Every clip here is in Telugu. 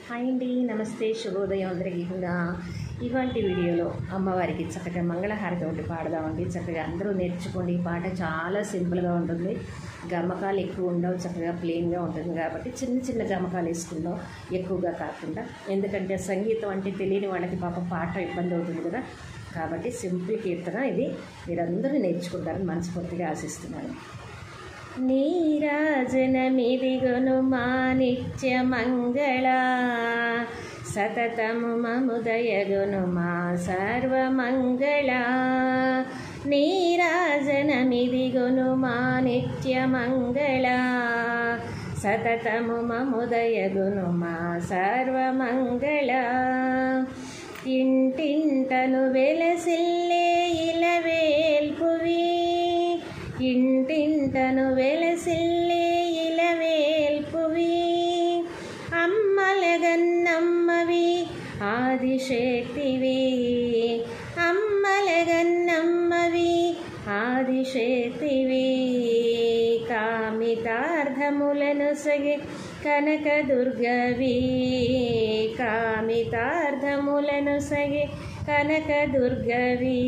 హాయ్ అండి, నమస్తే, శుభోదయం అందరికీ కూడా. ఇవాంటి వీడియోలో అమ్మవారికి చక్కగా మంగళహారతి ఒకటి పాడదామండి. చక్కగా అందరూ నేర్చుకోండి. ఈ పాట చాలా సింపుల్గా ఉంటుంది, గమకాలు ఎక్కువ ఉండవు, చక్కగా ప్లెయిన్గా ఉంటుంది కాబట్టి చిన్న చిన్న గమకాలు వేసుకుందాం, ఎక్కువగా కాకుండా. ఎందుకంటే సంగీతం అంటే తెలియని వాళ్ళకి పాపం పాట ఇబ్బంది అవుతుంది కదా. కాబట్టి సింపుల్ కీర్తన ఇది, మీరందరూ నేర్చుకుంటారని మనస్ఫూర్తిగా ఆశిస్తున్నాను. నీరాజనమిదిగొను మా నిత్య మంగళ, సతతము మముదయగొను మా సర్వమంగళ. నీరాజనమిదిగొను మా నిత్య మంగళ, సతతము మముదయగొను మా సర్వమంగళ. ఇంటింటను వెలసిల్లే ఇలవేల్పువి, ఇంటింటను వెలసిల్లే ఇలవేల్పువి. అమ్మలగన్నమ్మవి ఆదిశక్తివి, అమ్మలగన్నమ్మవి ఆదిశక్తివి. కామితార్థములను సగే కనకదుర్గవి, కామితార్థములను సగే కనకదుర్గవి.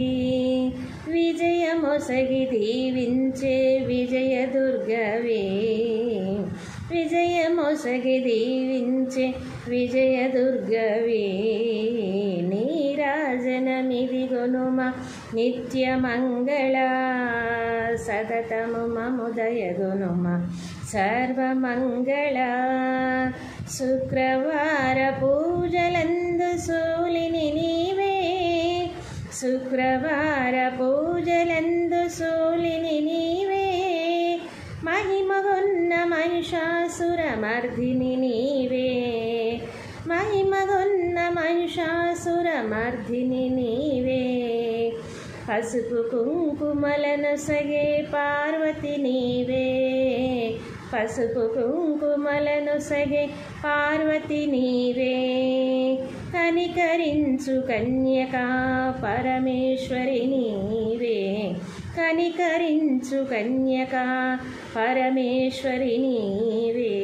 విజయమొసగి దీవించే విజయదుర్గవి, విజయమొసగి దీవించే విజయదుర్గవి. నీరాజనమిదిగొను మా నిత్య మంగళ, సతతము మముదయగొను మా సర్వమంగళ. శుక్రవార పూజలందు సూలిని నీవే, శుక్రవార పూజలందు సూలిని నీవే. మహిమగొన్న మహిషాసురమర్ధిని నీవే, మహిమగొన్న మహిషాసురమర్ధిని నీవే. పసుపు కుంకుమలను సగే పార్వతి నీవే, పసుపు కుంకుమలను సగే పార్వతి నీవే. కనికరించు కన్యకా పరమేశ్వరి నీవే, కనికరించు కన్యకా పరమేశ్వరి నీవే.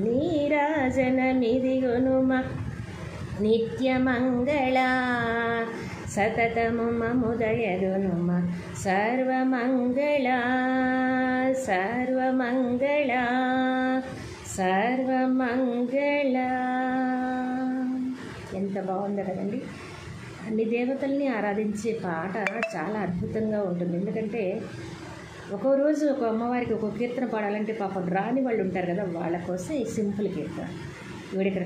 నీరాజనమిదిగొను మా నిత్య మంగళ, సతతము మముదయగొను మా సర్వమంగళ, సర్వమంగళ, సర్వమంగళ. ఎంత బాగుందో కదండి. అన్ని దేవతల్ని ఆరాధించే పాట చాలా అద్భుతంగా ఉంటుంది. ఎందుకంటే ఒక్కో రోజు ఒక అమ్మవారికి ఒక కీర్తన పాడాలంటే పాపం రాని వాళ్ళు ఉంటారు కదా, వాళ్ళ కోసం ఈ సింపుల్ కీర్తన. వీడికి